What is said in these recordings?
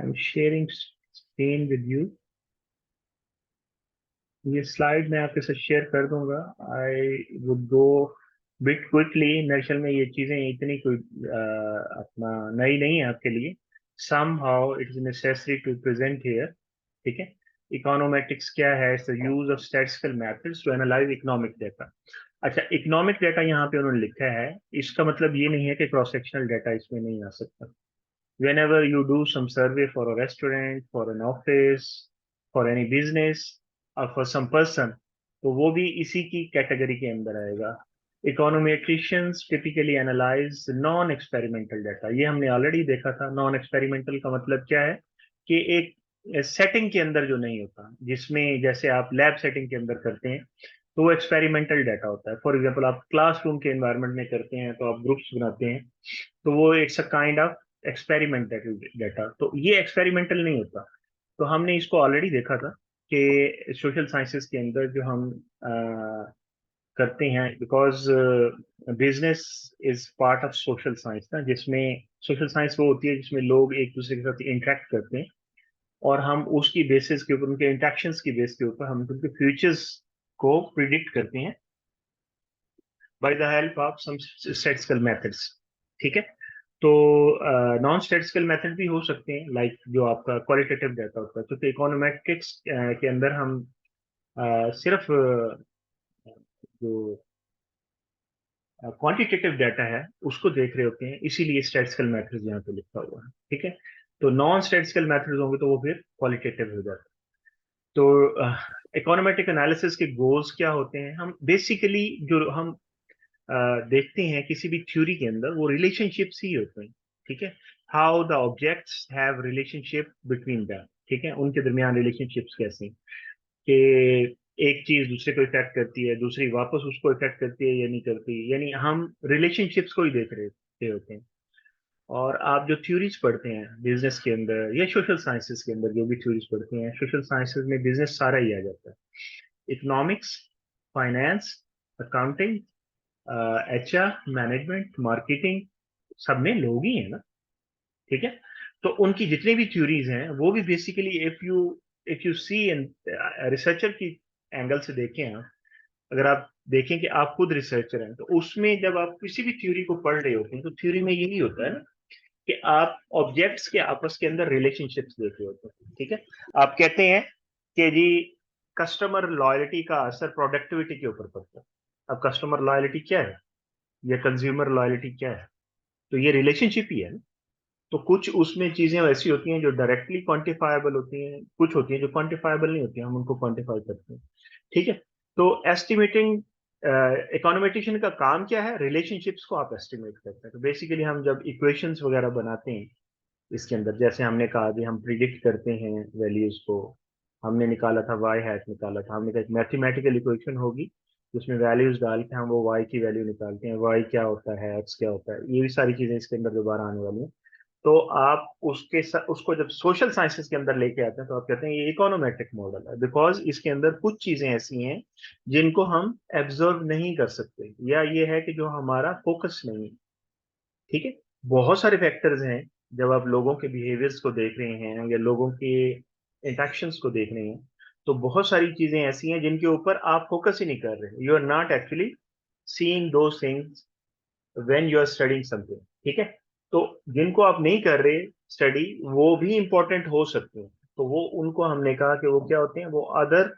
I'm sharing screen with you. ये slide मैं आपके साथ शेयर कर दूंगा. I would go bit quickly. दरअसल में ये चीजें इतनी कोई अपना नई नहीं है आपके लिए. somehow it is necessary to present here. ठीक है. इकोनोमेट्रिक्स क्या है? It's the use of statistical methods to analyse economic data. अच्छा, इकोनॉमिक डेटा यहाँ पे उन्होंने लिखा है. इसका मतलब ये नहीं है कि क्रॉस सेक्शनल डाटा इसमें नहीं आ सकता. whenever you do some survey for a restaurant, for an office, for any business or for some person, तो वो भी इसी की कैटेगरी के अंदर आएगा. Econometricians typically analyze non experimental data. ये हमने ऑलरेडी देखा था. नॉन एक्सपेरिमेंटल का मतलब क्या है? कि एक सेटिंग के अंदर जो नहीं होता, जिसमें जैसे आप लैब सेटिंग के अंदर करते हैं तो वो एक्सपेरिमेंटल डाटा होता है. फॉर एग्जांपल आप क्लासरूम के एनवायरनमेंट में करते हैं तो आप ग्रुप्स बनाते हैं, तो वो it's a kind of experimental data. तो ये एक्सपेरिमेंटल नहीं होता. तो हमने इसको ऑलरेडी देखा था कि सोशल साइंसेस के अंदर जो हम करते हैं, because business is part of social science ना, जिसमें सोशल साइंस वो होती है जिसमें लोग एक दूसरे के साथ इंटरेक्ट करते हैं और हम उसकी बेसिस के ऊपर, उनके इंटरेक्शंस की बेस के ऊपर हम उनके फ्यूचर्स को प्रिडिक्ट करते हैं by the help of some statistical methods. ठीक है. तो नॉन स्टैटिस्टिकल मेथड भी हो सकते हैं, लाइक जो आपका क्वालिटेटिव डाटा होता है. क्योंकि इकोनोमेट्रिक्स के अंदर हम सिर्फ जो क्वांटिटेटिव डाटा है उसको देख रहे होते हैं, इसीलिए स्टैटिस्टिकल मेथड्स यहाँ पे लिखा हुआ है. ठीक है. तो नॉन स्टैटिस्टिकल मेथड्स होंगे तो वो फिर क्वालिटेटिव हो जाता है. तो इकोनोमेट्रिक एनालिसिस के गोल्स क्या होते हैं? हम बेसिकली जो हम देखते हैं किसी भी थ्योरी के अंदर, वो रिलेशनशिप्स ही होते हैं. ठीक है. How the objects have relationship between them. ठीक है. उनके दरमियान रिलेशनशिप्स कैसे हैं कि एक चीज दूसरे को इफेक्ट करती है, दूसरी वापस उसको इफेक्ट करती है या नहीं करती. यानी हम रिलेशनशिप्स को ही देख रहे होते हैं. और आप जो थ्योरीज पढ़ते हैं बिजनेस के अंदर या सोशल साइंसेस के अंदर, जो भी थ्योरीज पढ़ते हैं, सोशल साइंसेस में बिजनेस सारा ही आ जाता है. Economics, finance, accounting, HR, management, marketing, सब में लोग ही है ना. ठीक है. तो उनकी जितनी भी थ्योरीज हैं वो भी basically, if you see researcher की एंगल से देखें आप, अगर आप देखें कि आप खुद रिसर्चर हैं, तो उसमें जब आप किसी भी थ्योरी को पढ़ रहे होते हैं तो थ्योरी में यही होता है ना कि आप ऑब्जेक्ट्स के आपस के अंदर रिलेशनशिप्स देख रहे होते हैं. ठीक है. आप कहते हैं कि जी कस्टमर लॉयल्टी का असर प्रोडक्टिविटी के ऊपर पड़ता है. अब कस्टमर लॉयल्टी क्या है या कंज्यूमर लॉयल्टी क्या है? तो ये रिलेशनशिप ही है ना. तो कुछ उसमें चीजें ऐसी होती हैं जो डायरेक्टली क्वांटिफाइबल होती हैं, कुछ होती हैं जो क्वांटिफाइबल नहीं होती हैं, हम उनको क्वांटिफाई करते हैं. ठीक है. तो एस्टिमेटिंग, इकोनोमेट्रिशियन का काम क्या है? रिलेशनशिप्स को आप एस्टिमेट करते हैं. तो बेसिकली हम जब इक्वेशंस वगैरह बनाते हैं इसके अंदर, जैसे हमने कहा कि हम प्रिडिक्ट करते हैं वैल्यूज को, हमने निकाला था वाई हैट, निकाला था हमने कहा एक मैथमेटिकल इक्वेशन होगी जिसमें वैल्यूज डाल के हम वो वाई की वैल्यू निकालते हैं. वाई क्या होता है, एक्स क्या होता है, ये भी सारी चीजें इसके अंदर दोबारा आने वाली हैं. तो आप उसको जब सोशल साइंसेस के अंदर लेके आते हैं तो आप कहते हैं ये इकोनोमेट्रिक मॉडल है, बिकॉज इसके अंदर कुछ चीजें ऐसी हैं जिनको हम एब्जर्व नहीं कर सकते, या ये है कि जो हमारा फोकस नहीं है. ठीक है. बहुत सारे फैक्टर्स हैं. जब आप लोगों के बिहेवियर्स को देख रहे हैं या लोगों के इंटरेक्शंस को देख रहे हैं, तो बहुत सारी चीजें ऐसी हैं जिनके ऊपर आप फोकस ही नहीं कर रहे. You are not actually seeing those things when you are studying something. ठीक है. तो जिनको आप नहीं कर रहे स्टडी, वो भी इंपॉर्टेंट हो सकते हैं. तो वो उनको हमने कहा कि वो क्या होते हैं, वो अदर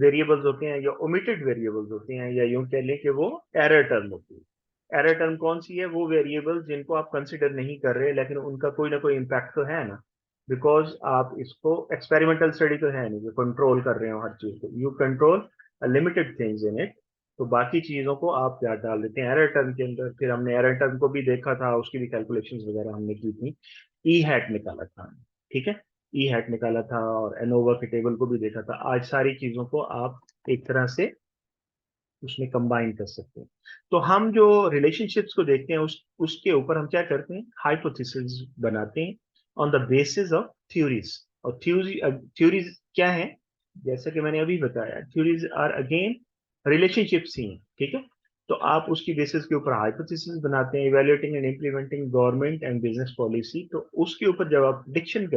वेरिएबल्स होते हैं या ओमिटेड वेरिएबल्स होते हैं, या यूं कह लें कि वो एरर टर्म होती है. एरर टर्म कौन सी है? वो वेरिएबल्स जिनको आप कंसिडर नहीं कर रहे लेकिन उनका कोई ना कोई इम्पैक्ट तो है ना, बिकॉज आप इसको एक्सपेरिमेंटल स्टडी तो है नहीं जो कंट्रोल कर रहे हो हर चीज को. You control limited things in it. तो बाकी चीजों को आप याद डाल देते हैं एरर टर्म के अंदर. फिर हमने एरर टर्म को भी देखा था, उसकी भी कैलकुलेशंस वगैरह हमने की थी. ई हैट निकाला था हमने. ठीक है. ई हैट निकाला था और एनोवा के टेबल को भी देखा था. आज सारी चीजों को आप एक तरह से उसमें कंबाइन कर सकते हैं. तो हम जो रिलेशनशिप्स को देखते हैं उसके ऊपर हम क्या करते हैं, हाइपोथेसिस बनाते हैं on the basis of theories. और थ्योरीज क्या है? जैसा कि मैंने अभी बताया, थ्योरीज आर अगेन रिलेशनशिप्स ही हैं. ठीक है. तो आप उसकी बेसिस के ऊपर हाइपोथेसिस बनाते हैं, evaluating and implementing government and business policy. तो उसके ऊपर जब आप प्रोडिक्शन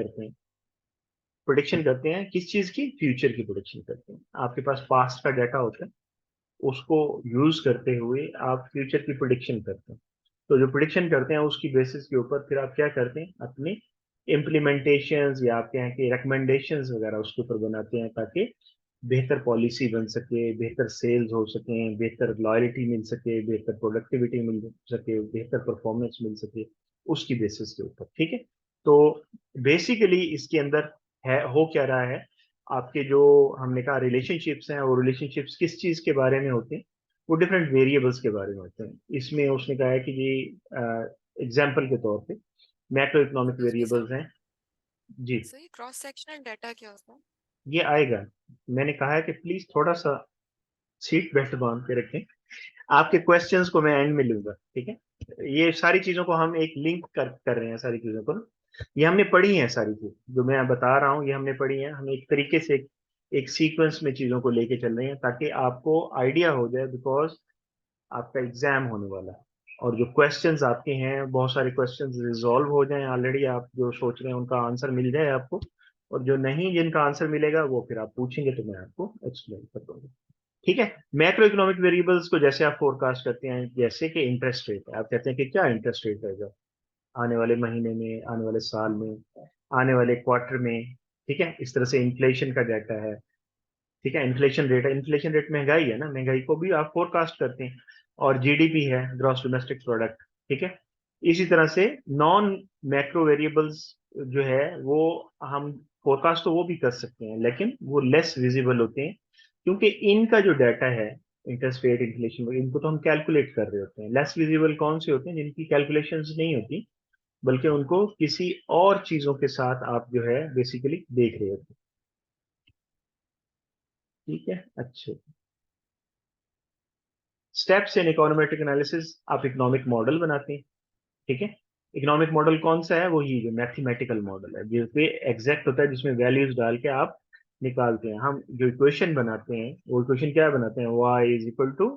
करते हैं किस चीज की, फ्यूचर की प्रोडिक्शन करते हैं। आपके पास पास्ट का डाटा होता है, उसको यूज करते हुए आप फ्यूचर की प्रोडिक्शन करते हैं। तो जो प्रोडिक्शन करते हैं उसकी बेसिस के ऊपर फिर आप क्या करते हैं, अपने इम्प्लीमेंटेशंस या आपके यहाँ के रिकमेंडेशंस वगैरह उसके ऊपर बनाते हैं, ताकि बेहतर पॉलिसी बन सके, बेहतर सेल्स हो सके, बेहतर लॉयल्टी मिल सके, बेहतर प्रोडक्टिविटी मिल सके, बेहतर परफॉर्मेंस मिल सके, उसकी बेसिस के ऊपर। ठीक है। तो बेसिकली इसके अंदर है, हो क्या रहा है, आपके जो हमने कहा रिलेशनशिप्स हैं, वो रिलेशनशिप्स किस चीज के बारे में होते हैं, वो डिफरेंट वेरिएबल्स के बारे में होते हैं। इसमें उसने कहा है कि जी एग्जाम्पल के तौर पे मैक्रो इकोनॉमिक जी सर। वेरिएबल्स हैं। जी, सर ये क्रॉस सेक्शनल डाटा क्या होता है? ये आएगा। मैंने कहा है कि प्लीज थोड़ा सा सीट बेल्ट बांध के रखें, आपके क्वेश्चंस को मैं एंड में लूंगा। ठीक है। ये सारी चीजों को हम एक लिंक कर रहे हैं, सारी चीजों को ना, ये हमने पढ़ी है, सारी चीज जो मैं बता रहा हूँ ये हमने पढ़ी है। हम एक तरीके से एक सीक्वेंस में चीजों को लेके चल रहे हैं ताकि आपको आइडिया हो जाए, बिकॉज आपका एग्जाम होने वाला है। और जो क्वेश्चंस आपके हैं, बहुत सारे क्वेश्चंस रिजॉल्व हो जाएं ऑलरेडी, आप जो सोच रहे हैं उनका आंसर मिल जाए आपको, और जो नहीं जिनका आंसर मिलेगा वो फिर आप पूछेंगे तो मैं आपको एक्सप्लेन कर दूंगा। ठीक है। मैक्रो इकोनॉमिक वेरिएबल्स को जैसे आप फोरकास्ट करते हैं, जैसे कि इंटरेस्ट रेट है, आप कहते हैं कि क्या इंटरेस्ट रेट रहेगा आने वाले महीने में, आने वाले साल में, आने वाले क्वार्टर में। ठीक है। इस तरह से इन्फ्लेशन का डाटा है। ठीक है। इन्फ्लेशन रेट है, इन्फ्लेशन रेट महंगाई है ना, महंगाई को भी आप फोरकास्ट करते हैं। और जीडीपी है, ग्रॉस डोमेस्टिक प्रोडक्ट। ठीक है। इसी तरह से नॉन मैक्रो वेरिएबल्स जो है वो हम फोरकास्ट तो वो भी कर सकते हैं, लेकिन वो लेस विजिबल होते हैं, क्योंकि इनका जो डाटा है, इंटरेस्ट रेट, इन्फ्लेशन, इनको तो हम कैलकुलेट कर रहे होते हैं। लेस विजिबल कौन से होते हैं, जिनकी कैलकुलेशंस नहीं होती, बल्कि उनको किसी और चीजों के साथ आप जो है बेसिकली देख रहे होते हैं। ठीक है। अच्छा, स्टेप्स इन इकोनोमेट्रिक एनालिसिस, आप इकोनॉमिक मॉडल बनाते हैं। ठीक है। इकोनॉमिक मॉडल कौन सा है, वही जो मैथमेटिकल मॉडल है, जिसपे एग्जैक्ट होता है, जिसमें वैल्यूज डाल के आप निकालते हैं। हम जो इक्वेशन बनाते हैं वो इक्वेशन क्या बनाते हैं, y is equal to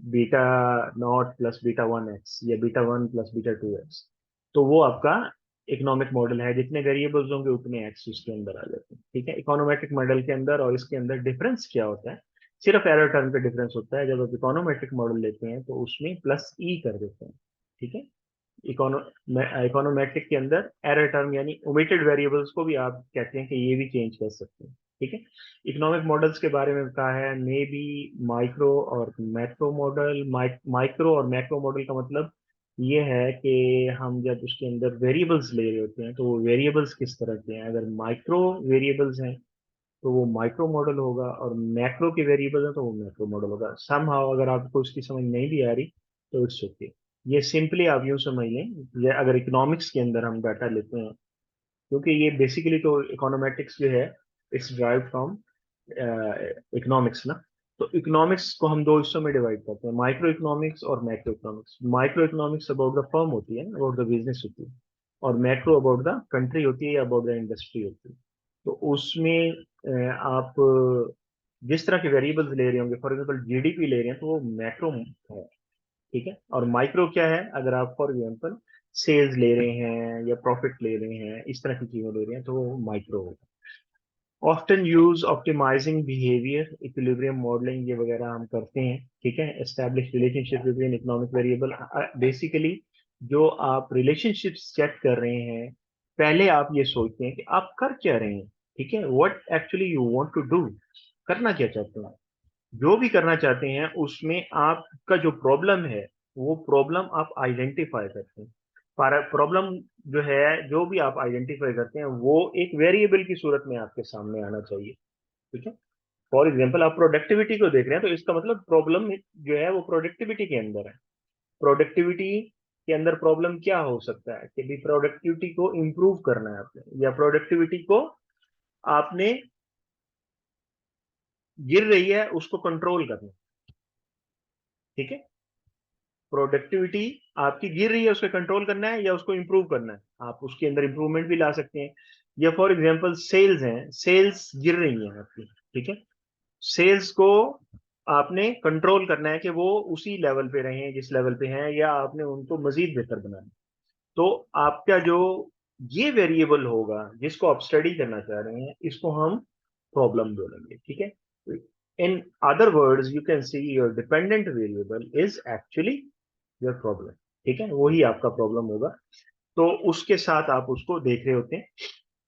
beta naught plus beta one x, या beta one plus beta two x. तो वो आपका इकोनॉमिक मॉडल है, जितने वेरिएबल्स होंगे उतने एक्स उसके अंदर आ जाते हैं। ठीक है। इकोनोमेट्रिक मॉडल के अंदर और इसके अंदर डिफरेंस क्या होता है, सिर्फ एरर टर्म का डिफरेंस होता है। जब आप इकोनोमेट्रिक मॉडल लेते हैं तो उसमें प्लस ई कर देते हैं। ठीक है। इकोनो इकोनोमेट्रिक के अंदर एरर टर्म यानी ओमिटेड वेरिएबल्स को भी आप कहते हैं कि ये भी चेंज कर सकते हैं। ठीक है। इकोनॉमिक मॉडल्स के बारे में कहा है, मे बी माइक्रो और मैक्रो मॉडल। माइक्रो और मैक्रो मॉडल का मतलब ये है कि हम जब उसके अंदर वेरिएबल्स ले रहे होते हैं तो वो वेरिएबल्स किस तरह के हैं। अगर माइक्रो वेरिएबल्स हैं तो वो माइक्रो मॉडल होगा, और मैक्रो के वेरिएबल है तो वो मैक्रो मॉडल होगा। समहाउ अगर आपको इसकी समझ नहीं भी आ रही तो इट्स ओके। ये सिंपली आप यूं समझ लें, ये अगर इकोनॉमिक्स के अंदर हम डाटा लेते हैं, क्योंकि ये बेसिकली तो इकोनोमेटिक्स जो है इट्स ड्राइव फ्रॉम इकोनॉमिक्स ना। तो इकोनॉमिक्स को हम दो हिस्सों में डिवाइड करते हैं, माइक्रो इकोनॉमिक्स और macro economics. Micro economics about the firm होती है, अबाउट द बिजनेस होती है, और मैक्रो अबाउट द कंट्री होती है या अबाउट द इंडस्ट्री होती है। तो उसमें आप जिस तरह के वेरिएबल्स ले रहे होंगे, फॉर एग्जाम्पल जीडीपी ले रहे हैं तो वो मैक्रो है। ठीक है। और माइक्रो क्या है, अगर आप फॉर एग्जाम्पल सेल्स ले रहे हैं या प्रॉफिट ले रहे हैं, इस तरह की चीजें ले रहे हैं, तो वो माइक्रो होगा। Often use optimising behaviour, equilibrium modelling, ये वगैरह हम करते हैं। ठीक है। Establish relationship between economic variable, basically जो आप रिलेशनशिप्स चेक कर रहे हैं, पहले आप ये सोचते हैं कि आप कर क्या रहे हैं। ठीक है। What actually you want to do, करना क्या चाहते हैं। जो भी करना चाहते हैं उसमें आपका जो प्रॉब्लम है, वो प्रॉब्लम आप आइडेंटिफाई करते हैं। प्रॉब्लम जो है, जो भी आप आइडेंटिफाई करते हैं वो एक वेरिएबल की सूरत में आपके सामने आना चाहिए। ठीक है। फॉर एग्जाम्पल आप प्रोडक्टिविटी को देख रहे हैं तो इसका मतलब प्रॉब्लम जो है वो प्रोडक्टिविटी के अंदर है। प्रोडक्टिविटी के अंदर प्रॉब्लम क्या हो सकता है, कि भी प्रोडक्टिविटी को इंप्रूव करना है आपने, या प्रोडक्टिविटी को आपने गिर रही है उसको कंट्रोल करना। ठीक है। प्रोडक्टिविटी आपकी गिर रही है, उसको कंट्रोल करना है या उसको इंप्रूव करना है, आप उसके अंदर इंप्रूवमेंट भी ला सकते हैं। या फॉर एग्जांपल सेल्स हैं, सेल्स गिर रही हैं आपकी। ठीक है। सेल्स को आपने कंट्रोल करना है कि वो उसी लेवल पे रहें जिस लेवल पे हैं, या आपने उनको मजीद बेहतर बनाना है। तो आपका जो ये वेरिएबल होगा जिसको आप स्टडी करना चाह रहे हैं, इसको हम प्रॉब्लम बोलेंगे, ठीक है। In other words you can see your dependent variable is actually your problem, ठीक है, वही आपका प्रॉब्लम होगा। तो उसके साथ आप उसको देख रहे होते हैं।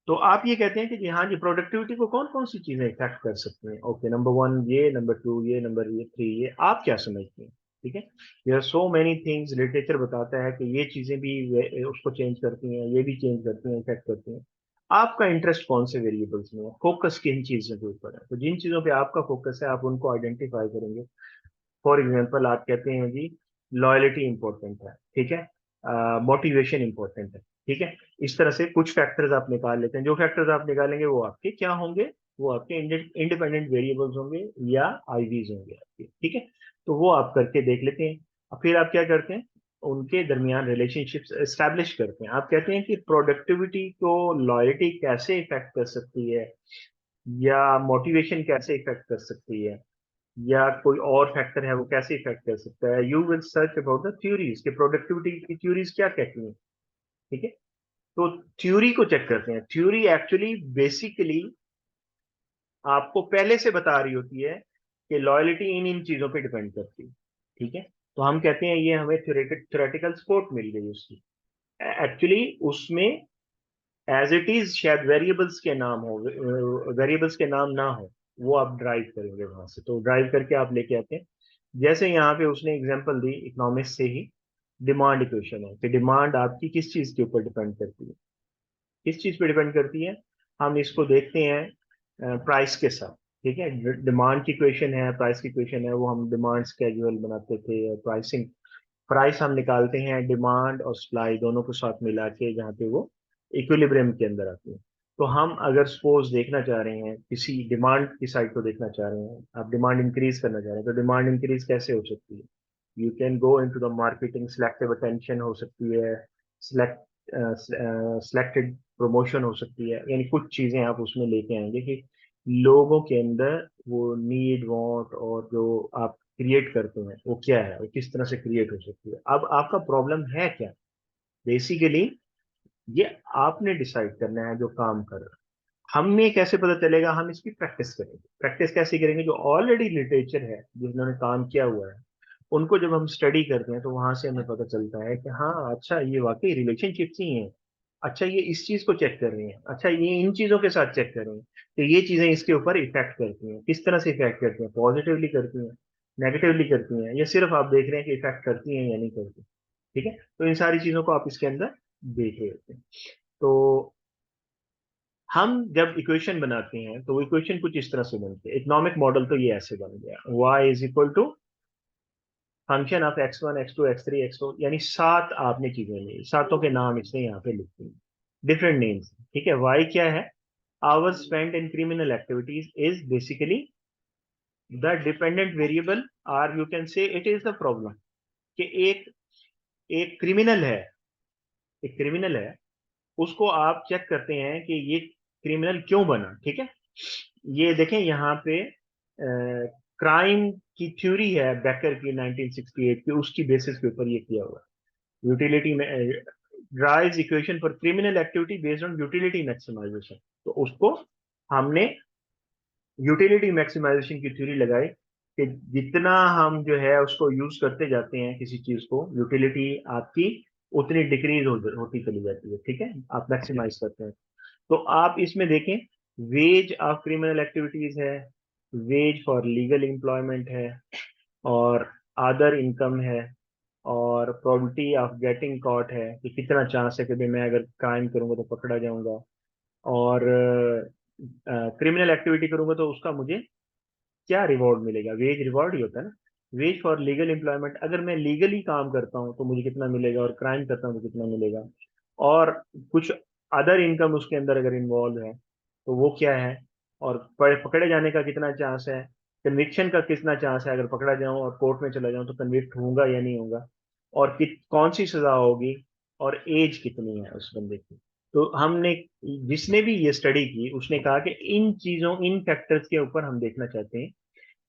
तो आप ये कहते हैं कि जी हाँ जी, प्रोडक्टिविटी को कौन कौन सी चीजें इफेक्ट कर सकती हैं। ओके, नंबर वन ये, नंबर टू ये, नंबर ये थ्री ये, आप क्या समझते हैं? ठीक है, there are so many things, literature बताता है कि ये चीजें भी उसको चेंज करती हैं, ये भी चेंज करती हैं, इफेक्ट करती हैं। आपका इंटरेस्ट कौन से वेरिएबल्स में है, फोकस किन चीजों के ऊपर है? तो जिन चीजों पे आपका फोकस है, आप उनको आइडेंटिफाई करेंगे। फॉर एग्जाम्पल, आप कहते हैं जी लॉयलिटी इंपॉर्टेंट है, ठीक है, मोटिवेशन इंपॉर्टेंट है, ठीक है। इस तरह से कुछ फैक्टर्स आप निकाल लेते हैं। जो फैक्टर्स आप निकालेंगे वो आपके क्या होंगे? वो आपके इंडिपेंडेंट वेरिएबल्स होंगे या आईवीज होंगे आपके, ठीक है। तो वो आप करके देख लेते हैं। और फिर आप क्या करते हैं? उनके दरमियान रिलेशनशिप्स एस्टैब्लिश करते हैं। आप कहते हैं कि प्रोडक्टिविटी को लॉयलिटी कैसे इफेक्ट कर सकती है, या मोटिवेशन कैसे इफेक्ट कर सकती है, या कोई और फैक्टर है वो कैसे इफेक्ट कर सकता है। You will search about the theories कि प्रोडक्टिविटी की थ्योरीज क्या कहती हैं, ठीक है। तो थ्योरी को चेक करते हैं। थ्योरी एक्चुअली बेसिकली आपको पहले से बता रही होती है कि लॉयलिटी इन इन चीजों पे डिपेंड करती है, ठीक है। तो हम कहते हैं ये हमें थ्योरेटिकल सपोर्ट मिल गई उसकी। एक्चुअली उसमें एज इट इज शायद वेरिएबल्स के नाम हो, वेरिएबल्स के नाम ना हो, वो आप ड्राइव करेंगे वहां से। तो ड्राइव करके आप लेके आते हैं। जैसे यहाँ पे उसने एग्जांपल दी इकोनॉमिक्स से ही, डिमांड इक्वेशन है कि डिमांड आपकी किस चीज के ऊपर डिपेंड करती है, किस चीज पे डिपेंड करती है। हम इसको देखते हैं प्राइस के साथ, ठीक है। डिमांड की इक्वेशन है, प्राइस की इक्वेशन है, वो हम डिमांड स्केड्यूल बनाते थे, प्राइसिंग, प्राइस हम निकालते हैं डिमांड और सप्लाई दोनों को साथ मिला के, जहाँ पे वो इक्विलिब्रियम के अंदर आती है। तो हम अगर सपोज देखना चाह रहे हैं, किसी डिमांड की साइड को देखना चाह रहे हैं, आप डिमांड इंक्रीज करना चाह रहे हैं, तो डिमांड इंक्रीज कैसे हो सकती है? You can go into the marketing, selective attention हो सकती है, सिलेक्ट सिलेक्टेड प्रमोशन हो सकती है, यानी कुछ चीजें आप उसमें लेके आएंगे कि लोगों के अंदर वो नीड वांट और जो आप क्रिएट करते हैं वो क्या है, वो किस तरह से क्रिएट हो सकती है। अब आपका प्रॉब्लम है क्या बेसिकली, ये आपने डिसाइड करना है जो काम कर रहा है। हमें कैसे पता चलेगा? हम इसकी प्रैक्टिस करेंगे। प्रैक्टिस कैसे करेंगे? जो ऑलरेडी लिटरेचर है, जिन्होंने काम किया हुआ है, उनको जब हम स्टडी करते हैं तो वहां से हमें पता चलता है कि हाँ अच्छा, ये वाकई रिलेशनशिप्स ही हैं। अच्छा, ये इस चीज को चेक कर रही हैं, अच्छा ये इन चीजों के साथ चेक कर रही हैं, तो ये चीजें इसके ऊपर इफेक्ट करती हैं। किस तरह से इफेक्ट करती हैं? पॉजिटिवली करती हैं, नेगेटिवली करती हैं, या सिर्फ आप देख रहे हैं कि इफेक्ट करती हैं या नहीं करती, ठीक है। तो इन सारी चीजों को आप इसके अंदर देख रहे होते हैं। तो हम जब इक्वेशन बनाते हैं तो वो इक्वेशन कुछ इस तरह से बनती है। इकोनॉमिक मॉडल तो ये ऐसे बन गया, y is equal to function of x1 x2 x3 x4, यानी सात आपने चीजें ली, सातों के नाम इसने यहाँ पे लिख दिए, डिफरेंट नेम्स, ठीक है। y क्या है? Hours spent in criminal activities is basically the dependent variable, or you can say it is the problem. कि एक एक क्रिमिनल है, एक क्रिमिनल है, उसको आप चेक करते हैं कि ये क्रिमिनल क्यों बना, ठीक है। ये देखें यहाँ पे क्राइम की थ्योरी है बेकर की 1968 की, उसकी बेसिस के ऊपर ये किया हुआ है। यूटिलिटी में drives equation for criminal activity based on utility maximisation. तो उसको हमने यूटिलिटी मैक्सिमाइजेशन की थ्योरी लगाई कि जितना हम जो है उसको यूज करते जाते हैं किसी चीज को, यूटिलिटी आपकी उतनी डिक्रीज होती चली जाती है, ठीक है, आप मैक्सिमाइज करते हैं। तो आप इसमें देखें, वेज ऑफ क्रिमिनल एक्टिविटीज है, वेज फॉर लीगल एम्प्लॉयमेंट है, और अदर इनकम है, और प्रोबेबिलिटी ऑफ गेटिंग कॉट है कि कितना चांस है कि भाई मैं अगर क्राइम करूंगा तो पकड़ा जाऊंगा, और क्रिमिनल एक्टिविटी करूंगा तो उसका मुझे क्या रिवॉर्ड मिलेगा, वेज रिवॉर्ड ही होता है ना। वेज फॉर लीगल एम्प्लॉयमेंट, अगर मैं लीगली काम करता हूँ तो मुझे कितना मिलेगा, और क्राइम करता हूँ तो कितना मिलेगा, और कुछ अदर इनकम उसके अंदर अगर इन्वॉल्व है तो वो क्या है, और पकड़े जाने का कितना चांस है, कन्विक्शन का कितना चांस है, अगर पकड़ा जाऊं और कोर्ट में चला जाऊं तो कन्विक्ट होऊंगा या नहीं होगा, और कौन सी सजा होगी, और एज कितनी है उस बंदे की। तो हमने, जिसने भी ये स्टडी की उसने कहा कि इन चीजों, इन फैक्टर्स के ऊपर हम देखना चाहते हैं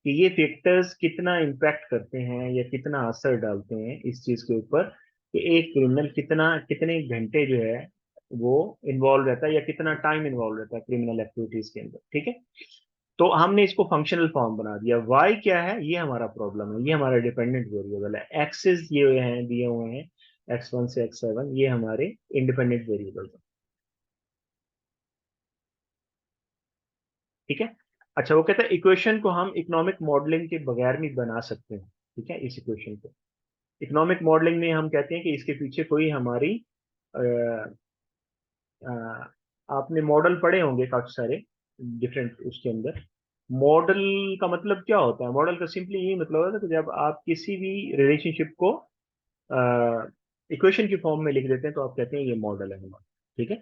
कि ये फैक्टर्स कितना इम्पैक्ट करते हैं या कितना असर डालते हैं इस चीज के ऊपर कि एक क्रिमिनल कितने घंटे जो है वो इन्वॉल्व रहता है या कितना टाइम इन्वॉल्व रहता है क्रिमिनल एक्टिविटीज के अंदर, ठीक है। तो हमने इसको फंक्शनल फॉर्म बना दिया। वाई क्या है, ये हमारा प्रॉब्लम है, ये हमारा डिपेंडेंट वेरिएबल है। एक्सेस ये हैं दिए हुए हैं, x1 से x7, ये हमारे इंडिपेंडेंट वेरिएबल है, ठीक है। अच्छा, वो कहता है इक्वेशन को हम इकोनॉमिक मॉडलिंग के बगैर भी बना सकते हैं, ठीक है। इस इक्वेशन को इकोनॉमिक मॉडलिंग में हम कहते हैं कि इसके पीछे कोई हमारी अ, अ, आपने मॉडल पढ़े होंगे काफी सारे डिफरेंट उसके अंदर। मॉडल का मतलब क्या होता है? मॉडल का सिंपली यही मतलब होता है कि जब आप किसी भी रिलेशनशिप को इक्वेशन की फॉर्म में लिख देते हैं तो आप कहते हैं ये मॉडल है हमारा, ठीक है।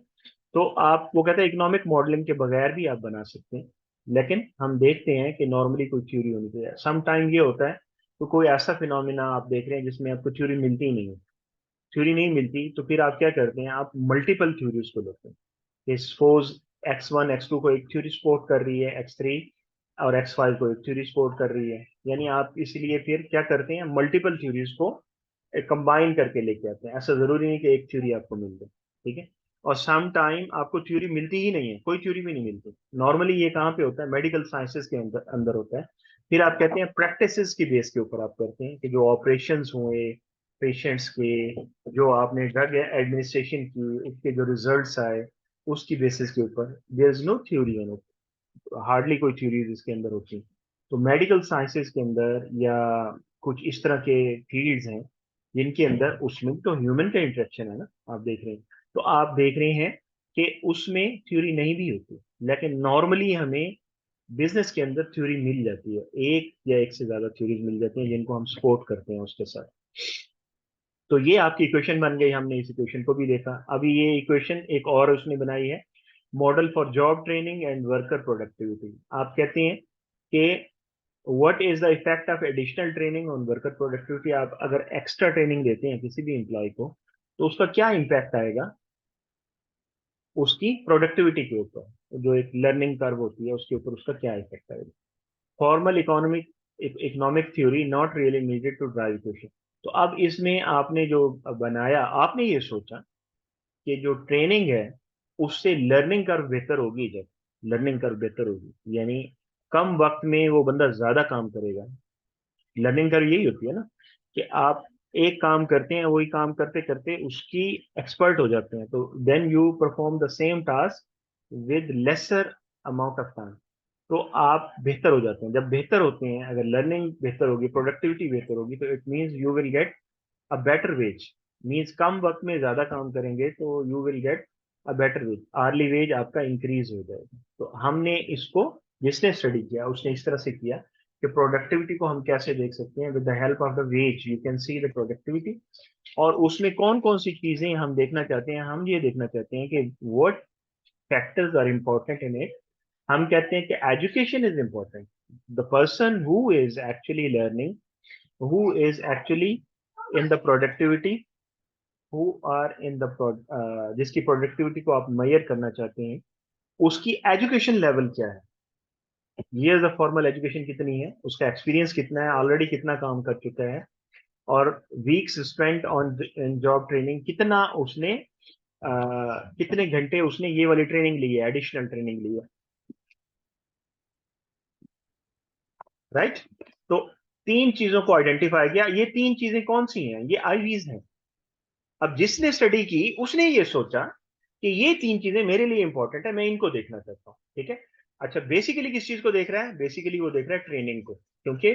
तो आप, वो कहते हैं इकोनॉमिक मॉडलिंग के बगैर भी आप बना सकते हैं, लेकिन हम देखते हैं कि नॉर्मली कोई थ्योरी होनी चाहिए। सम टाइम ये होता है तो कोई ऐसा फिनोमिना आप देख रहे हैं जिसमें आपको थ्योरी मिलती ही नहीं है। थ्योरी नहीं मिलती तो फिर आप क्या करते हैं, आप मल्टीपल थ्योरीज को लेते हैं। सपोज x1 x2 को एक थ्योरी सपोर्ट कर रही है, x3 और x5 को एक थ्योरी सपोर्ट कर रही है, यानी आप इसलिए फिर क्या करते हैं, मल्टीपल थ्योरीज को कंबाइन करके लेके आते हैं। ऐसा जरूरी नहीं कि एक थ्योरी आपको मिल जाए, ठीक है। और सम टाइम आपको थ्योरी मिलती ही नहीं है, कोई थ्योरी भी नहीं मिलती। नॉर्मली ये कहाँ पे होता है, मेडिकल साइंसेज के अंदर अंदर होता है। फिर आप कहते हैं प्रैक्टिसेस की बेस के ऊपर आप करते हैं कि जो ऑपरेशंस हुए पेशेंट्स के, जो आपने ड्रग एडमिनिस्ट्रेशन की, उसके जो रिजल्ट्स आए, उसकी बेसिस के ऊपर there is no theory in it, hardly कोई थ्योरीज इसके अंदर होती हैं। तो मेडिकल साइंसेज के अंदर या कुछ इस तरह के फील्ड्स हैं जिनके अंदर, उसमें तो ह्यूमन का इंटरेक्शन है ना, आप देख रहे हैं। तो आप देख रहे हैं कि उसमें थ्योरी नहीं भी होती, लेकिन नॉर्मली हमें बिजनेस के अंदर थ्योरी मिल जाती है, एक या एक से ज्यादा थ्योरीज मिल जाती हैं जिनको हम सपोर्ट करते हैं उसके साथ। तो ये आपकी इक्वेशन बन गई, हमने इस इक्वेशन को भी देखा। अभी ये इक्वेशन एक और उसने बनाई है, model for job training and worker productivity. आप कहते हैं कि what is the effect of additional training on worker productivity. आप अगर एक्स्ट्रा ट्रेनिंग देते हैं किसी भी एम्प्लॉय को तो उसका क्या इम्पैक्ट आएगा उसकी प्रोडक्टिविटी के ऊपर, जो एक लर्निंग कर्व होती है उसके ऊपर उसका क्या इफेक्ट आएगा। Formal economic economic theory not really needed to drive question. तो अब इसमें आपने जो बनाया, आपने ये सोचा कि जो ट्रेनिंग है उससे लर्निंग कर्व बेहतर होगी। जब लर्निंग कर्व बेहतर होगी यानी कम वक्त में वो बंदा ज्यादा काम करेगा। लर्निंग कर्व यही होती है ना कि आप एक काम करते हैं, वही काम करते करते उसकी एक्सपर्ट हो जाते हैं, तो then you perform the same task with lesser amount of time. तो आप बेहतर हो जाते हैं। जब बेहतर होते हैं, अगर लर्निंग बेहतर होगी, प्रोडक्टिविटी बेहतर होगी, तो it means you will get a better wage. Means कम वक्त में ज्यादा काम करेंगे तो you will get a better wage, early wage आपका इंक्रीज हो जाएगा। तो हमने इसको, जिसने स्टडी किया उसने इस तरह से किया कि प्रोडक्टिविटी को हम कैसे देख सकते हैं, with the help of the ways you can see the productivity. और उसमें कौन कौन सी चीजें हम देखना चाहते हैं, हम ये देखना चाहते हैं कि what factors are important in it. हम कहते हैं कि education is important. The person who is actually learning, who is actually in the productivity, who are in the जिसकी प्रोडक्टिविटी को आप मेजर करना चाहते हैं, उसकी एजुकेशन लेवल क्या है, ईयर्स ऑफ फॉर्मल एजुकेशन कितनी है, उसका एक्सपीरियंस कितना है, ऑलरेडी कितना काम कर चुका है, और weeks spent on job training, कितना उसने कितने घंटे उसने ये वाली ट्रेनिंग ली है, एडिशनल ट्रेनिंग ली है, राइट। तो तीन चीजों को आइडेंटिफाई किया। ये तीन चीजें कौन सी हैं, ये आईवीज हैं। अब जिसने स्टडी की उसने ये सोचा कि ये तीन चीजें मेरे लिए इंपॉर्टेंट है, मैं इनको देखना चाहता हूँ, ठीक है। अच्छा, बेसिकली किस चीज को देख रहा है, बेसिकली वो देख रहा है ट्रेनिंग को, क्योंकि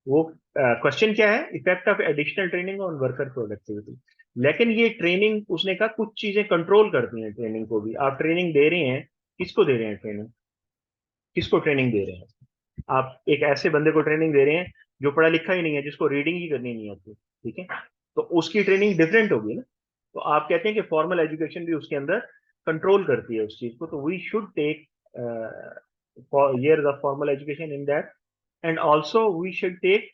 वो क्वेश्चन क्या है, effect of additional training on worker productivity. लेकिन ये ट्रेनिंग, उसने कहा कुछ चीजें कंट्रोल करती हैं ट्रेनिंग को भी। आप ट्रेनिंग दे रहे हैं, किसको दे रहे हैं ट्रेनिंग, किसको ट्रेनिंग दे रहे हैं? आप एक ऐसे बंदे को ट्रेनिंग दे रहे हैं जो पढ़ा लिखा ही नहीं है, जिसको रीडिंग ही करनी नहीं आती, ठीक है। तो उसकी ट्रेनिंग डिफरेंट होगी ना। तो आप कहते हैं कि फॉर्मल एजुकेशन भी उसके अंदर कंट्रोल करती है उस चीज को, तो we should take years of formal education in that, and also we should take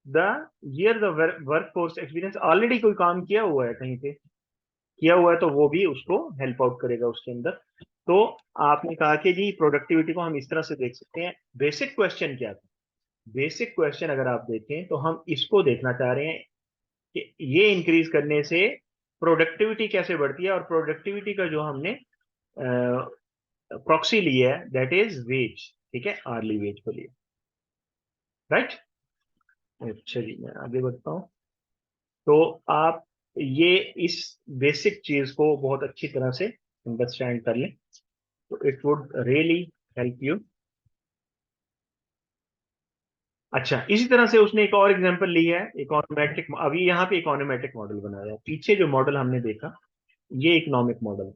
the years of workforce experience। Already कोई काम किया हुआ है कहीं पे, किया हुआ है, तो वो भी उसको हेल्प आउट करेगा उसके अंदर। तो आपने कहा कि जी प्रोडक्टिविटी को हम इस तरह से देख सकते हैं। बेसिक क्वेश्चन क्या था, बेसिक क्वेश्चन अगर आप देखें तो हम इसको देखना चाह रहे हैं कि ये इंक्रीज करने से प्रोडक्टिविटी कैसे बढ़ती है, और प्रोडक्टिविटी का जो हमने प्रॉक्सी लिया है दैट इज वेज, ठीक है, आर्ली वेज को लिया, राइट। अच्छा जी, मैं आगे बढ़ता हूँ। तो आप ये इस बेसिक चीज को बहुत अच्छी तरह से अंडरस्टैंड कर लें तो it would really help you. अच्छा, इसी तरह से उसने एक और एग्जांपल लिया है इकोनोमेट्रिक। अभी यहाँ पे इकोनोमेट्रिक मॉडल बनाया है, पीछे जो मॉडल हमने देखा ये इकोनॉमिक मॉडल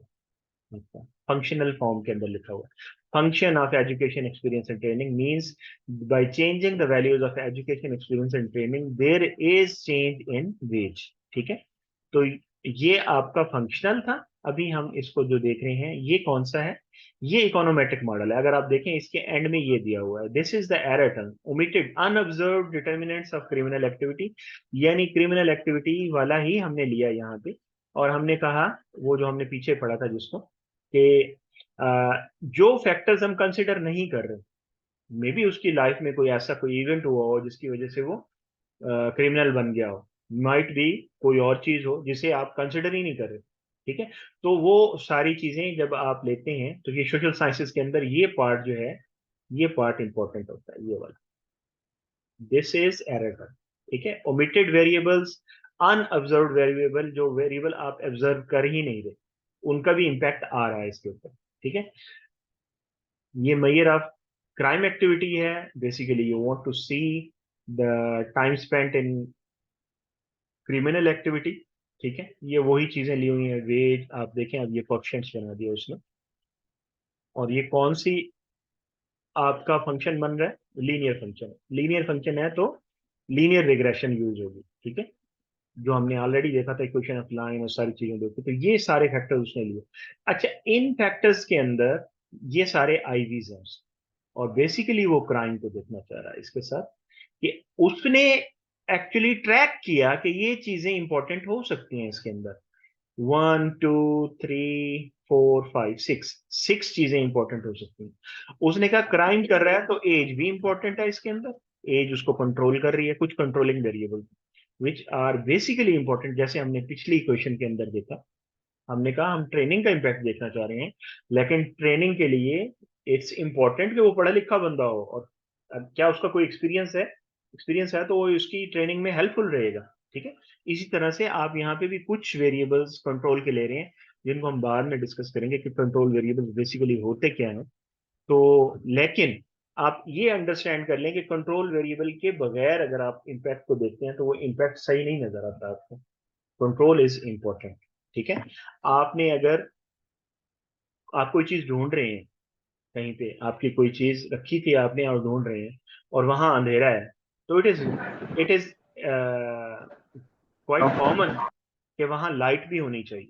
है, फंक्शनल फॉर्म के अंदर लिखा हुआ है। Function of education experience and training means by changing the values of education experience and training there is change in wage, ठीक है। तो ये आपका फंक्शनल था। अभी हम इसको जो देख रहे हैं ये कौन सा है, ये इकोनोमेट्रिक मॉडल है। अगर आप देखें इसके एंड में ये दिया हुआ है, this is the error term omitted unobserved determinants of criminal activity, यानी क्रिमिनल एक्टिविटी वाला ही हमने लिया यहाँ पे। और हमने कहा वो जो हमने पीछे पढ़ा था जिसको कि जो फैक्टर्स हम कंसिडर नहीं कर रहे, मे बी उसकी लाइफ में कोई ऐसा कोई इवेंट हुआ हो जिसकी वजह से वो क्रिमिनल बन गया हो, माइट बी कोई और चीज हो जिसे आप कंसिडर ही नहीं कर रहे, ठीक है। तो वो सारी चीजें जब आप लेते हैं तो ये सोशल साइंसेज के अंदर ये पार्ट जो है, ये पार्ट इंपॉर्टेंट होता है, ये वाला। दिस इज एरर, ठीक है। ओमिटेड वेरिएबल्स, अनऑब्जर्व्ड वेरिएबल, जो वेरिएबल आप ऑब्जर्व कर ही नहीं रहे उनका भी इंपैक्ट आ रहा है इसके ऊपर, ठीक है। ये मेजर ऑफ क्राइम एक्टिविटी है, basically you want to see the time spent in criminal activity, ठीक है। ये वही चीजें ली हुई हैं, वेज आप देखें, अब ये कोएफिशिएंट्स बना दिया उसने। और ये कौन सी आपका फंक्शन बन रहा है, लीनियर फंक्शन। लीनियर फंक्शन है तो लीनियर रिग्रेशन यूज होगी, ठीक है, जो हमने ऑलरेडी देखा था इक्वेशन ऑफ लाइन और सारी चीजें देखी, तो ये सारे फैक्टर्स उसने लिए। अच्छा, इन फैक्टर्स के अंदर ये सारे आईवीज हैं, और बेसिकली वो क्राइम को देखना चाह रहा है इसके साथ, कि उसने एक्चुअली ट्रैक किया कि ये चीजें इंपॉर्टेंट हो सकती हैं इसके अंदर। 1 2 3 4 5 6, 6 चीजें इंपॉर्टेंट हो सकती हैं। उसने कहा क्राइम कर रहा है तो एज भी इंपॉर्टेंट है इसके अंदर। एज उसको कंट्रोल कर रही है, कुछ controlling variable which are basically important, जैसे हमने पिछली क्वेश्चन के अंदर देखा। हमने कहा हम ट्रेनिंग का इम्पैक्ट देखना चाह रहे हैं, लेकिन ट्रेनिंग के लिए इट्स इंपॉर्टेंट कि वो पढ़ा लिखा बंदा हो, और क्या उसका कोई एक्सपीरियंस है तो वो उसकी ट्रेनिंग में हेल्पफुल रहेगा, ठीक है। इसी तरह से आप यहाँ पे भी कुछ वेरिएबल्स कंट्रोल के ले रहे हैं, जिनको हम बाद में डिस्कस करेंगे कि कंट्रोल वेरिएबल्स बेसिकली होते क्या हैं। तो लेकिन आप ये अंडरस्टैंड कर लें कि कंट्रोल वेरिएबल के बगैर अगर आप इम्पैक्ट को देखते हैं तो वो इम्पैक्ट सही नहीं नजर आता आपको। कंट्रोल इज इंपॉर्टेंट, ठीक है। आपने अगर आप कोई चीज ढूंढ रहे हैं, कहीं पे आपकी कोई चीज रखी थी आपने और ढूंढ रहे हैं, और वहां अंधेरा है, तो इट इज क्वाइट कॉमन कि वहां लाइट भी होनी चाहिए।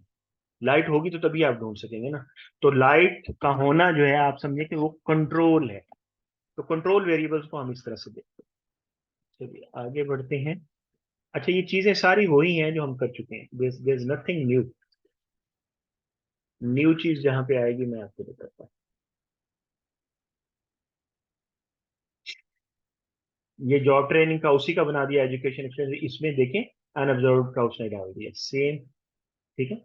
लाइट होगी तो तभी आप ढूंढ सकेंगे ना। तो लाइट का होना जो है आप समझे कि वो कंट्रोल है। तो कंट्रोल वेरिएबल्स को हम इस तरह से देखते हैं। चलिए आगे बढ़ते हैं। अच्छा, ये चीजें सारी वही हैं जो हम कर चुके हैं, there is nothing new. New चीज जहां पे आएगी मैं आपको बताता हूँ। ये जॉब ट्रेनिंग का उसी का बना दिया, एजुकेशन एक्सपीरियंस, इसमें देखें अनऑब्जर्व का उसने डाल दिया सेम, ठीक है।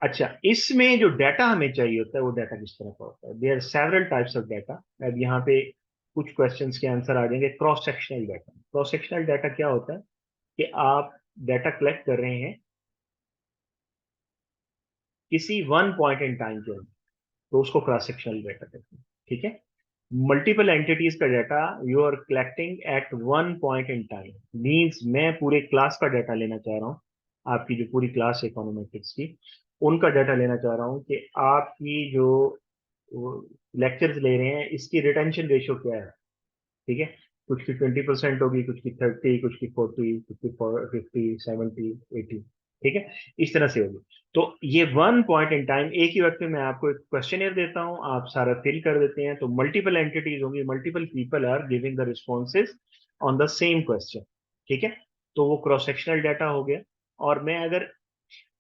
अच्छा, इसमें जो डाटा हमें चाहिए होता है वो डाटा किस तरह का होता है, there several types of data. अब यहाँ पे कुछ क्वेश्चंस के आंसर आ जाएंगे। Cross sectional data, cross sectional data क्या होता है कि आप डाटा कलेक्ट कर रहे हैं किसी वन पॉइंट इन टाइम के अंदर, तो उसको क्रॉस सेक्शनल डाटा कहते हैं, ठीक है। मल्टीपल एंटिटीज का data you are collecting at one point in time, means मैं पूरे क्लास का डाटा लेना चाह रहा हूँ, आपकी जो पूरी क्लास है इकोनॉमेट्रिक्स की, उनका डाटा लेना चाह रहा हूँ कि आपकी जो लेक्चर्स ले रहे हैं इसकी रिटेंशन रेशियो क्या है, ठीक है। कुछ की 20% होगी, कुछ की 30, कुछ की 40, कुछ की 50, 70, 80, ठीक है, इस तरह से होगी। तो ये वन पॉइंट इन टाइम, एक ही वक्त में मैं आपको एक क्वेश्चनर देता हूं, आप सारा फिल कर देते हैं, तो मल्टीपल एंटिटीज होंगी, multiple people are giving the responses on the same question, ठीक है। तो वो क्रॉस सेक्शनल डाटा हो गया। और मैं अगर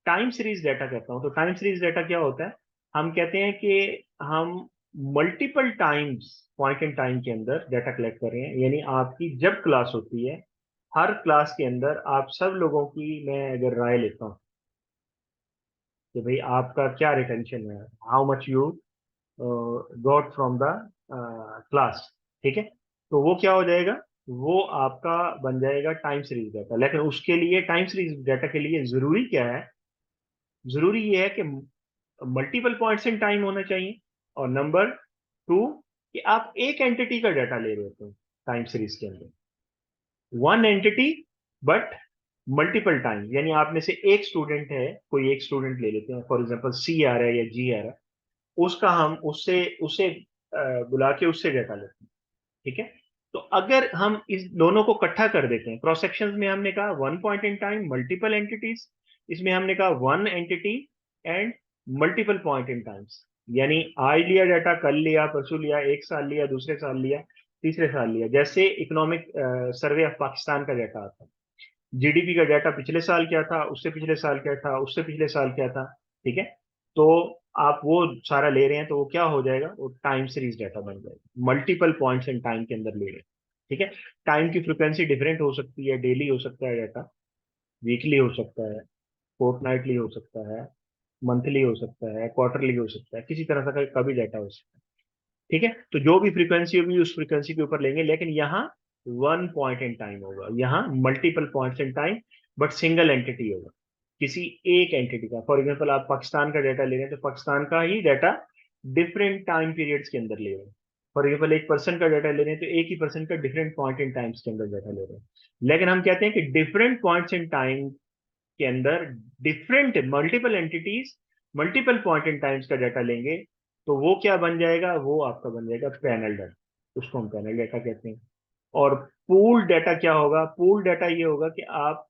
टाइम सीरीज डाटा कहता हूं, तो टाइम सीरीज डाटा क्या होता है, हम कहते हैं कि हम multiple times point in time के अंदर डाटा कलेक्ट कर रहे हैं। यानी आपकी जब क्लास होती है, हर क्लास के अंदर आप सब लोगों की मैं अगर राय लेता हूँ कि भाई आपका क्या रिटेंशन है, how much you got from the class, ठीक है, तो वो क्या हो जाएगा, वो आपका बन जाएगा टाइम सीरीज डाटा। लेकिन उसके लिए टाइम सीरीज डाटा के लिए जरूरी क्या है, जरूरी ये है कि मल्टीपल पॉइंट्स इन टाइम होना चाहिए, और नंबर टू कि आप एक एंटिटी का डाटा ले रहे होते हैं टाइम सीरीज के अंदर, one entity but multiple time. यानी आप में से एक स्टूडेंट है, कोई एक स्टूडेंट ले लेते हैं, फॉर एग्जांपल सी आ रहा है या जी आ रहा है, उसका हम उससे उसे बुला के उससे डाटा लेते हैं, ठीक है। तो अगर हम इस दोनों को इकट्ठा कर देते हैं, क्रॉस सेक्शंस में हमने कहा one point in time multiple entities, इसमें हमने कहा one entity and multiple point in times. यानी आज लिया डाटा, कल लिया, परसों लिया, एक साल लिया, दूसरे साल लिया, तीसरे साल लिया। जैसे इकोनॉमिक सर्वे ऑफ पाकिस्तान का डाटा आता है, जीडीपी का डाटा पिछले साल क्या था, उससे पिछले साल क्या था, उससे पिछले साल क्या था, ठीक है। तो आप वो सारा ले रहे हैं तो वो क्या हो जाएगा, वो टाइम सीरीज डाटा बन जाएगा, मल्टीपल पॉइंट्स इन टाइम के अंदर ले रहे हैं, ठीक है। टाइम की फ्रिक्वेंसी डिफरेंट हो सकती है, डेली हो सकता है डाटा, वीकली हो सकता है, फोर्टनाइटली हो सकता है, मंथली हो सकता है, क्वार्टरली हो सकता है, किसी तरह का भी डाटा हो सकता है, ठीक है। तो जो भी फ्रीक्वेंसी होगी उस फ्रीक्वेंसी के ऊपर लेंगे, लेकिन यहाँ वन पॉइंट इन टाइम होगा, यहाँ multiple points in time but single entity होगा, किसी एक एंटिटी का। फॉर एग्जांपल आप पाकिस्तान का डाटा ले रहे हैं तो पाकिस्तान का ही डाटा डिफरेंट टाइम पीरियड्स के अंदर ले रहे हैं। फॉर एग्जाम्पल एक पर्सन का डाटा ले रहे हैं तो एक ही पर्सन का डिफरेंट पॉइंट इन टाइम्स के अंदर डाटा ले रहे हैं। लेकिन हम कहते हैं कि डिफरेंट पॉइंट्स इन टाइम के अंदर different multiple entities multiple point in times का डाटा लेंगे, तो वो क्या बन जाएगा, वो आपका बन जाएगा पैनल डाटा, उसको हम पैनल डाटा कहते हैं। और पूल डाटा क्या होगा, पूल डाटा ये होगा कि आप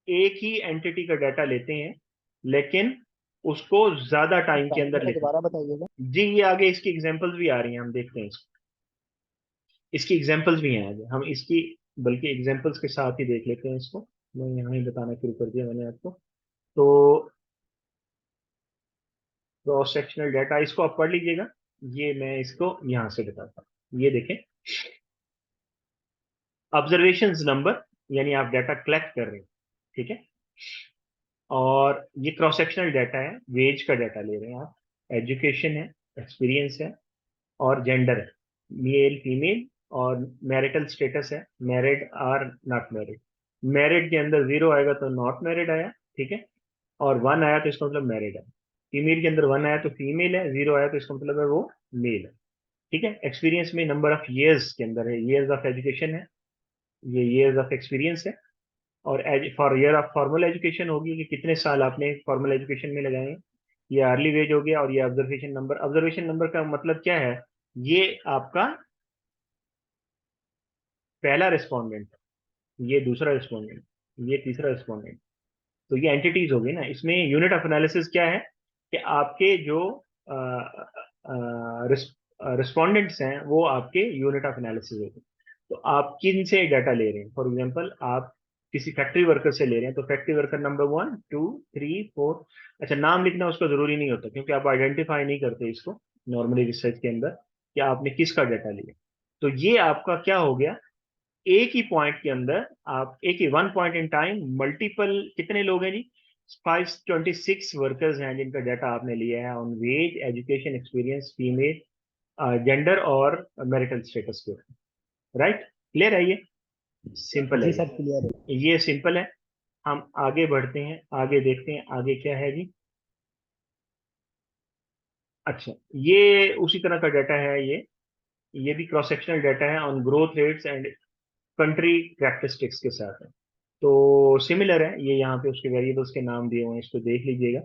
एक ही एंटिटी का डाटा लेते हैं, लेकिन उसको ज्यादा टाइम के अंदर पैनल का लेते दोबारा बताइएगा। हैं। जी, ये आगे इसकी एग्जांपल्स भी आ रही हैं, हम देखते हैं इसकी एग्जांपल्स भी हैं आगे, हम इसकी बल्कि एग्जांपल्स के साथ ही देख लेते हैं इसको। मैं यहाँ ही बताना शुरू कर दिया मैंने आपको। तो क्रॉस सेक्शनल डाटा इसको आप पढ़ लीजिएगा, ये मैं इसको यहां से बताता हूँ। ये देखें, ऑब्जर्वेशंस नंबर, यानी आप डाटा कलेक्ट कर रहे हैं, ठीक है। और ये क्रॉस सेक्शनल डाटा है, वेज का डाटा ले रहे हैं आप, एजुकेशन है, एक्सपीरियंस है, और जेंडर है, मेल फीमेल, और मैरिटल स्टेटस है, मैरिड और नॉट मैरिड। मैरिड के अंदर जीरो आएगा तो नॉट मैरिड आया, ठीक है, और वन आया तो इसका मतलब मैरिड है। फीमेल के अंदर वन आया तो फीमेल है, जीरो आया तो इसका मतलब है वो मेल है, ठीक है। एक्सपीरियंस में नंबर ऑफ ईयर्स के अंदर है, ईयर्स ऑफ एजुकेशन है, ये ईयर्स ऑफ एक्सपीरियंस है। और for year of formal education होगी कि कितने साल आपने फॉर्मल एजुकेशन में लगाए हैं, ये अर्ली वेज हो गया। और ये ऑब्जर्वेशन नंबर, ऑब्जर्वेशन नंबर का मतलब क्या है, ये आपका पहला रिस्पॉन्डेंट, ये दूसरा रिस्पॉन्डेंट, ये तीसरा रिस्पॉन्डेंट। तो ये एंटिटीज हो गई ना। इसमें यूनिट ऑफ एनालिसिस क्या है कि आपके जो रिस्पॉन्डेंट्स हैं वो आपके यूनिट ऑफ एनालिसिस होते हैं। तो आप किन से डाटा ले रहे हैं, फॉर एग्जांपल आप किसी फैक्ट्री वर्कर से ले रहे हैं तो factory worker number one two three four, अच्छा नाम लिखना उसका जरूरी नहीं होता क्योंकि आप आइडेंटिफाई नहीं करते इसको नॉर्मली रिसर्च के अंदर कि आपने किसका डाटा लिया। तो ये आपका क्या हो गया, एक ही पॉइंट के अंदर आप एक ही one point in time multiple, कितने लोग हैं जी, 526 वर्कर्स हैं जिनका डाटा आपने लिया है on wage, education, experience, female, gender और मैरिटल स्टेटस के ऊपर। राइट, क्लियर है ये, सिंपल है जी सर, क्लियर है। ये सिंपल है। हम आगे बढ़ते हैं, आगे देखते हैं आगे क्या है जी। अच्छा, ये उसी तरह का डाटा है, ये भी क्रॉस सेक्शनल डाटा है on growth rates and country characteristics के साथ है। तो सिमिलर है, ये यहाँ पे उसके वेरिएबल्स के नाम दिए हुए हैं, इसको देख लीजिएगा।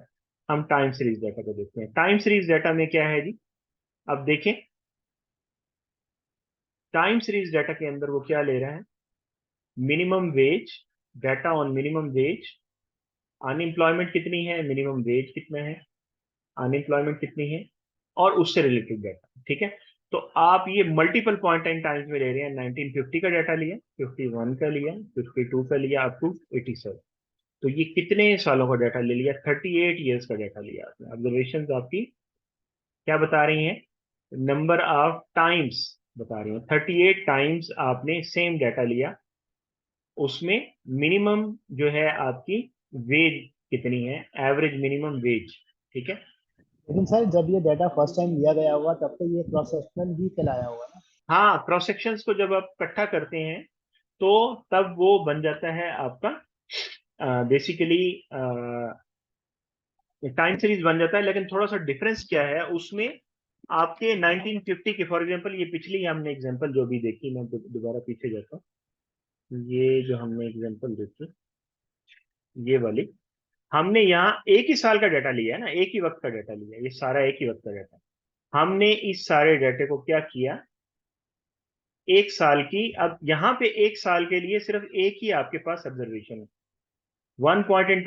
हम टाइम सीरीज डाटा को देखते हैं। टाइम सीरीज डाटा में क्या है जी, अब देखें टाइम सीरीज डाटा के अंदर वो क्या ले रहा है, minimum wage, data on minimum wage, unemployment कितनी है, मिनिमम वेज कितना है, अनएम्प्लॉयमेंट कितनी है, और उससे रिलेटेड डाटा, ठीक है। तो आप ये मल्टीपल पॉइंट इन टाइम्स में ले रहे हैं, 1950 का डाटा लिया, 51 का लिया, 52 का लिया, अप टू 87। तो ये कितने सालों का डाटा ले लिया, 38 ईयर्स का डाटा लिया आपने। ऑब्जर्वेशन आपकी क्या बता रही हैं, नंबर ऑफ टाइम्स बता रही हूँ, 38 टाइम्स आपने सेम डाटा लिया, उसमें मिनिमम जो है आपकी वेज कितनी है, एवरेज मिनिमम वेज, ठीक है। लेकिन सर जब ये डाटा फर्स्ट टाइम लिया गया होगा तब तो ये क्रॉस सेक्शनल ही कहलाया होगा ना। हाँ, क्रॉस सेक्शंस को जब आप इकट्ठा करते हैं तो तब वो बन जाता है आपका बेसिकली टाइम सीरीज बन जाता है। लेकिन थोड़ा सा डिफरेंस क्या है उसमें, आपके 1950 के, फॉर एग्जांपल ये पिछली हमने एग्जांपल जो भी देखी, मैं दोबारा पीछे जाता हूँ, ये जो हमने एग्जांपल देखी, ये वाली, हमने यहाँ एक ही साल का डाटा लिया है ना, एक ही वक्त का डाटा लिया है, ये सारा एक ही वक्त का डाटा। हमने इस सारे डाटे को क्या किया, एक साल की, अब यहाँ पे एक साल के लिए सिर्फ एक ही आपके पास ऑब्जर्वेशन है, वन पॉइंट इन